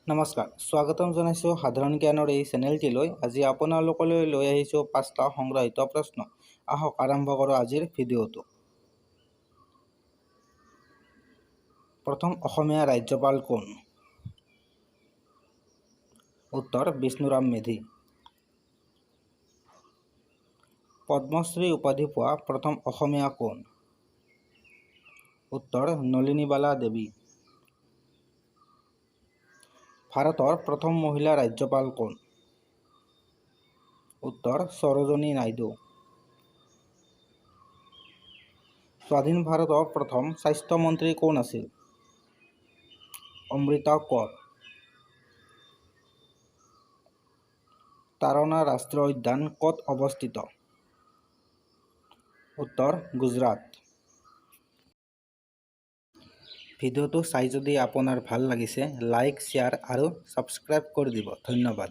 নমস্কাৰ, স্বাগতম জনাইছোঁ সাধাৰণ জ্ঞানৰ এই চেনেলটিলৈ। আজি আপোনালোকলৈ লৈ আহিছোঁ 5টা সংগ্ৰহিত প্ৰশ্ন। আহক আৰম্ভ কৰোঁ আজিৰ ভিডিঅ'টো। প্ৰথম অসমীয়া ৰাজ্যপাল কোন? উত্তৰ বিষ্ণুৰাম মেধি। পদ্মশ্ৰী উপাধি পোৱা প্ৰথম অসমীয়া কোন? উত্তৰ নলিনীবালা দেৱী। ভাৰতৰ প্ৰথম মহিলা ৰাজ্যপাল কোন? উত্তৰ সৰোজিনী নাইডু। স্বাধীন ভাৰতৰ প্ৰথম স্বাস্থ্য মন্ত্ৰী কোন আছিল? অমৃতা কৌৰ। তাৰানা ৰাষ্ট্ৰীয় উদ্যান ক'ত অৱস্থিত? উত্তৰ গুজৰাট। ভিডিঅ'টো চাই যদি আপোনাৰ ভাল লাগিছে লাইক, শ্বেয়াৰ আৰু ছাবস্ক্ৰাইব কৰি দিব। ধন্যবাদ।